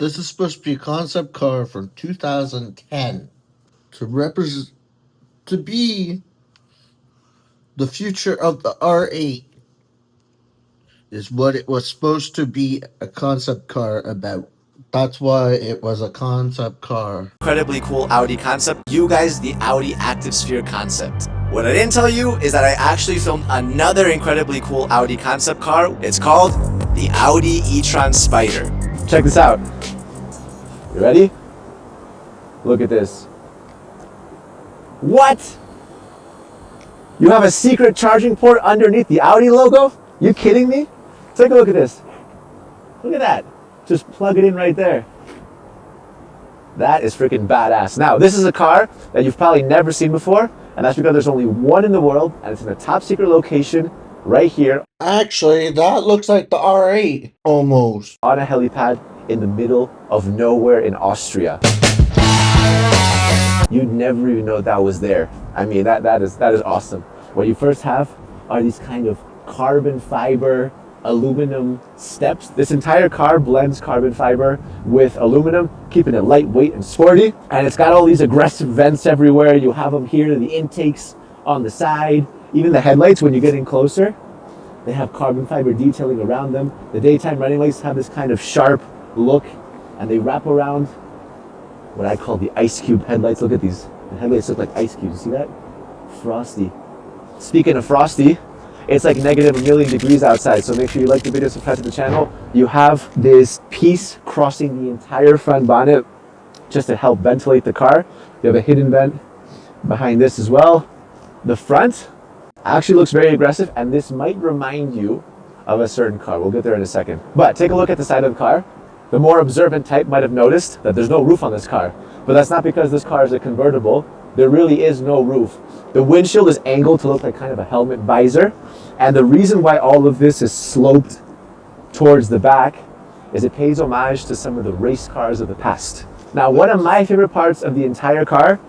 This is supposed to be a concept car from 2010 to represent to be the future of the R8 is what it was supposed to be a concept car about. That's why it was a concept car. Incredibly cool Audi concept. You guys, the Audi Active Sphere concept. What I didn't tell you is that I actually filmed another incredibly cool Audi concept car. It's called the Audi e-tron Spider. Check this out. You ready? Look at this. What? You have a secret charging port underneath the Audi logo? You kidding me? Take a look at this. Look at that. Just plug it in right there. That is freaking badass. Now, this is a car that you've probably never seen before, and that's because there's only one in the world, and it's in a top secret location right here Actually, that looks like the R8 almost. on a helipad in the middle of nowhere in Austria. You'd never even know that was there. I mean, that is awesome. What you first have are these kind of carbon fiber aluminum steps. This entire car blends carbon fiber with aluminum, keeping it lightweight and sporty. And it's got all these aggressive vents everywhere. You have them here, the intakes on the side. Even the headlights, when you get in closer, they have carbon fiber detailing around them. The daytime running lights have this kind of sharp look, and they wrap around what I call the ice cube headlights. Look at these. The headlights look like ice cubes. You see that? Frosty. Speaking of frosty, it's like negative 1,000,000 degrees outside, so make sure you like the video, subscribe to the channel. You have this piece crossing the entire front bonnet just to help ventilate the car. You have a hidden vent behind this as well. The front actually looks very aggressive, and this might remind you of a certain car. We'll get there in a second. But take a look at the side of the car. The more observant type might have noticed that there's no roof on this car, but that's not because this car is a convertible. There really is no roof. The windshield is angled to look like kind of a helmet visor, and the reason why all of this is sloped towards the back is it pays homage to some of the race cars of the past. Now, one of my favorite parts of the entire car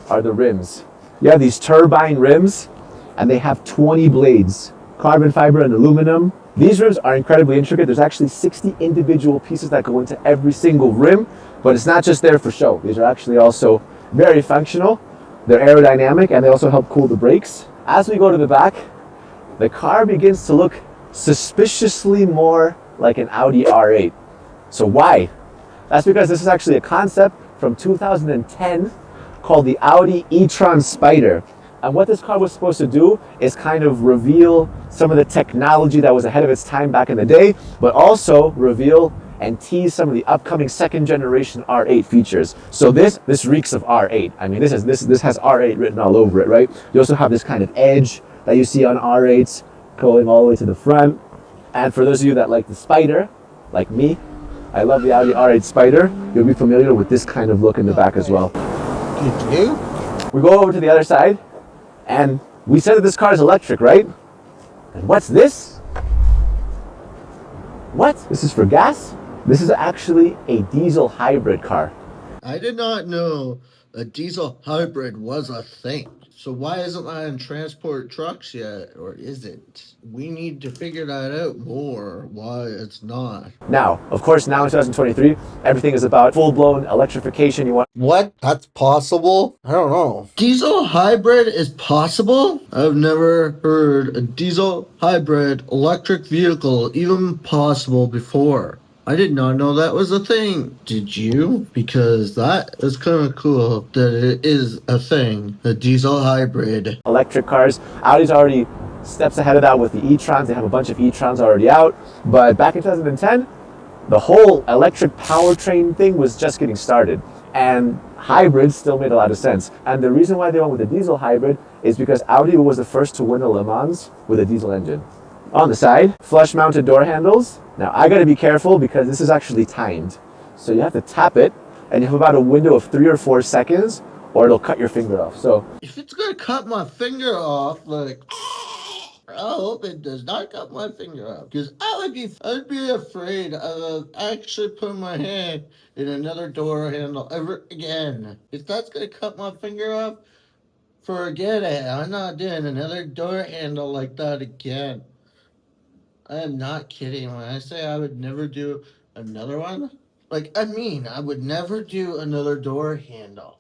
are the rims. You have these turbine rims, and they have 20 blades, carbon fiber and aluminum. These rims are incredibly intricate. There's actually 60 individual pieces that go into every single rim, but it's not just there for show. These are actually also very functional. They're aerodynamic, and they also help cool the brakes. As we go to the back, the car begins to look suspiciously more like an Audi R8. So why? That's because this is actually a concept from 2010 called the Audi e-tron Spider. And what this car was supposed to do is kind of reveal some of the technology that was ahead of its time back in the day, but also reveal and tease some of the upcoming second generation R8 features. So this reeks of R8. I mean, this has R8 written all over it, right? You also have this kind of edge that you see on R8s going all the way to the front. And for those of you that like the Spider, like me, I love the Audi R8 Spider. You'll be familiar with this kind of look in the back as well. You do? We go over to the other side, and we said that this car is electric, right? And what's this? What? This is for gas? This is actually a diesel hybrid car. I did not know a diesel hybrid was a thing. So why isn't that in transport trucks yet? Or is it? We need to figure that out more, why it's not. Now, of course, now in 2023, everything is about full-blown electrification. You want What? That's possible? I don't know. Diesel hybrid is possible? I've never heard a diesel hybrid electric vehicle even possible before. I did not know that was a thing. Did you? Because that is kind of cool that it is a thing, a diesel hybrid. electric cars. Audi's already steps ahead of that with the e-trons. They have a bunch of e-trons already out. But back in 2010, the whole electric powertrain thing was just getting started. And hybrids still made a lot of sense. And the reason why they went with a diesel hybrid is because Audi was the first to win a Le Mans with a diesel engine. On the side, flush mounted door handles. Now I gotta be careful because this is actually timed. So you have to tap it, and you have about a window of 3 or 4 seconds, or it'll cut your finger off. So If it's gonna cut my finger off, like, I hope it does not cut my finger off. Because I'd be afraid of actually putting my hand in another door handle ever again. If that's gonna cut my finger off, forget it. I'm not doing another door handle like that again. I am not kidding when I say I would never do another one. Like, I mean, I would never do another door handle.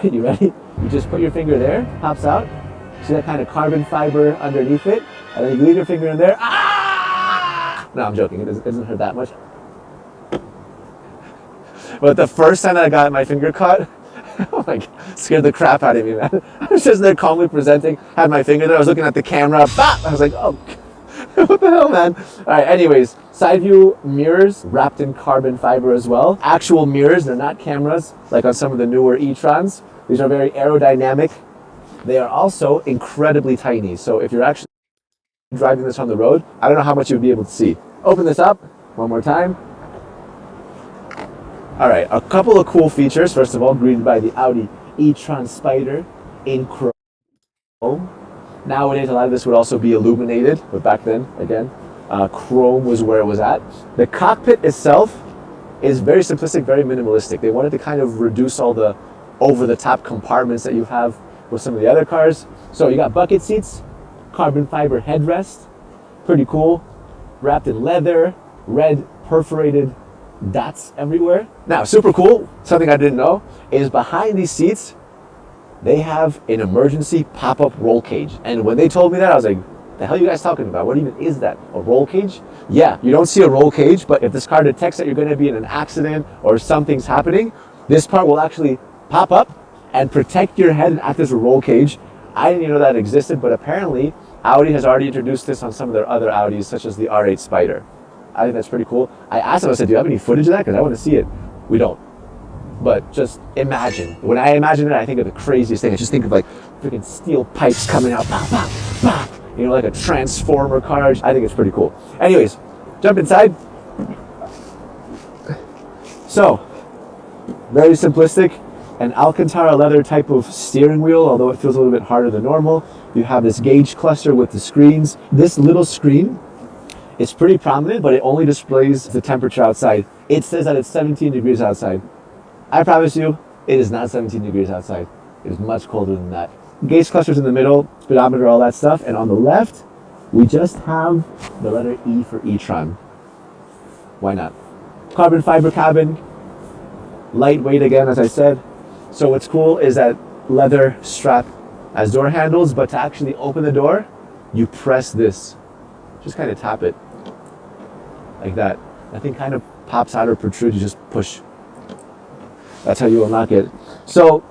You ready? You just put your finger there, pops out. See that kind of carbon fiber underneath it? And then you leave your finger in there. Ah! No, I'm joking. It doesn't hurt that much. But the first time that I got my finger caught, oh my God, scared the crap out of me, man. I was just there calmly presenting, had my finger there, I was looking at the camera, bop! I was like, oh, what the hell, man? All right, anyways, side view mirrors wrapped in carbon fiber as well. Actual mirrors, they're not cameras like on some of the newer e-trons. These are very aerodynamic. They are also incredibly tiny. So if you're actually driving this on the road, I don't know how much you would be able to see. Open this up one more time. All right, a couple of cool features. First of all, greeted by the Audi e-tron Spider in chrome. Nowadays, a lot of this would also be illuminated, but back then, again, chrome was where it was at. The cockpit itself is very simplistic, very minimalistic. They wanted to kind of reduce all the over-the-top compartments that you have with some of the other cars. So you got bucket seats, carbon fiber headrest, pretty cool, wrapped in leather, red perforated dots everywhere. Now, super cool, something I didn't know, is behind these seats, they have an emergency pop-up roll cage. And when they told me that, I was like, the hell are you guys talking about? What even is that? A roll cage? Yeah, you don't see a roll cage, but if this car detects that you're going to be in an accident or something's happening, this part will actually pop up and protect your head and act as a roll cage. I didn't even know that existed, but apparently Audi has already introduced this on some of their other Audis, such as the R8 Spider. I think that's pretty cool. I asked them, I said, do you have any footage of that? Because I want to see it. We don't. But just imagine. When I imagine it, I think of the craziest thing. I just think of like freaking steel pipes coming out, pop, pop, pop. You know, like a transformer car. I think it's pretty cool. Anyways, jump inside. So, very simplistic. An Alcantara leather type of steering wheel, although it feels a little bit harder than normal. You have this gauge cluster with the screens. This little screen, it's pretty prominent, but it only displays the temperature outside. It says that it's 17 degrees outside. I promise you, it is not 17 degrees outside. It is much colder than that. Gauge clusters in the middle, speedometer, all that stuff. And on the left, we just have the letter E for e-tron. Why not? Carbon fiber cabin, lightweight again, as I said. So what's cool is that leather strap as door handles, but to actually open the door, you press this. Just kind of tap it like that. Nothing kind of pops out or protrudes, you just push. That's how you unlock it. So,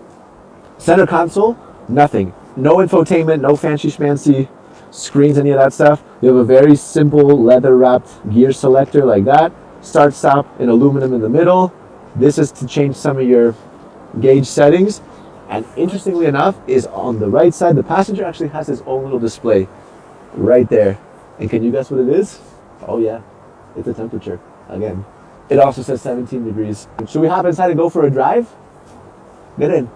center console, nothing. No infotainment, no fancy schmancy screens, any of that stuff. You have a very simple leather wrapped gear selector like that. Start stop in aluminum in the middle. This is to change some of your gauge settings. And interestingly enough, is on the right side, the passenger actually has his own little display right there. And can you guess what it is? Oh yeah, it's a temperature again. It also says 17 degrees. Should we hop inside and go for a drive? Get in.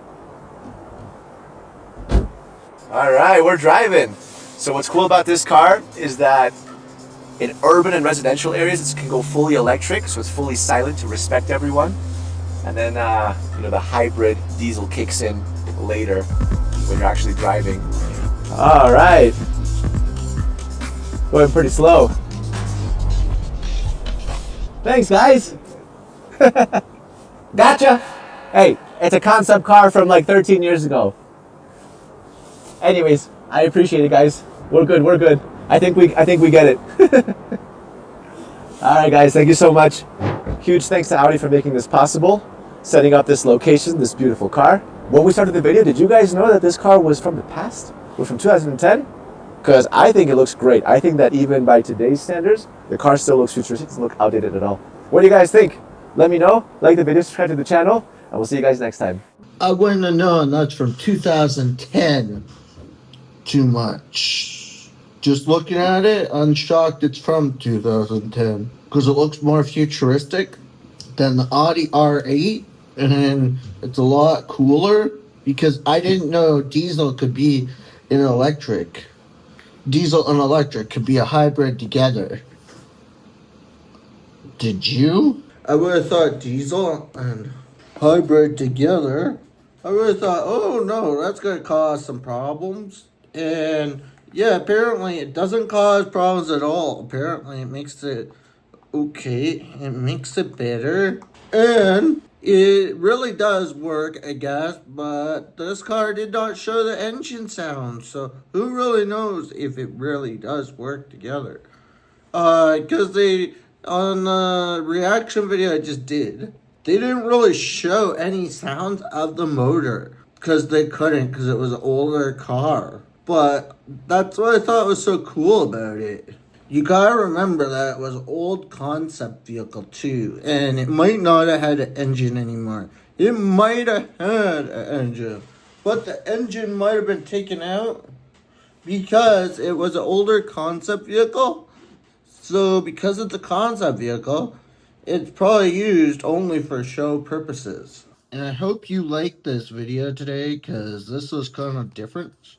All right, we're driving. So what's cool about this car is that in urban and residential areas, it can go fully electric, so it's fully silent to respect everyone. And then, the hybrid diesel kicks in later when you're actually driving. All right. Going pretty slow. Thanks, guys. Gotcha. Hey, it's a concept car from like 13 years ago. Anyways, I appreciate it, guys. We're good. I think we get it. All right, guys. Thank you so much. Huge thanks to Audi for making this possible, setting up this location, this beautiful car. When we started the video, did you guys know that this car was from the past? Was from 2010? Because I think it looks great. I think that even by today's standards, the car still looks futuristic. It doesn't look outdated at all. What do you guys think? Let me know. Like the video, subscribe to the channel, and we'll see you guys next time. I wouldn't have known that's from 2010 too much. Just looking at it, I'm shocked it's from 2010 because it looks more futuristic than the Audi R8, and it's a lot cooler because I didn't know diesel could be an electric. Diesel and electric could be a hybrid together. Did you? I would have thought diesel and hybrid together. I would have thought, oh no, that's going to cause some problems. And yeah, apparently it doesn't cause problems at all. Apparently it makes it okay. It makes it better. And it really does work, I guess, but this car did not show the engine sound, so who really knows if it really does work together? Because they, on the reaction video I just did, they didn't really show any sounds of the motor because they couldn't, because it was an older car. But that's what I thought was so cool about it. You gotta remember that it was an old concept vehicle too, and it might not have had an engine anymore. It might have had an engine, but the engine might have been taken out because it was an older concept vehicle. So because it's a concept vehicle, it's probably used only for show purposes. And I hope you liked this video today because this was kind of different.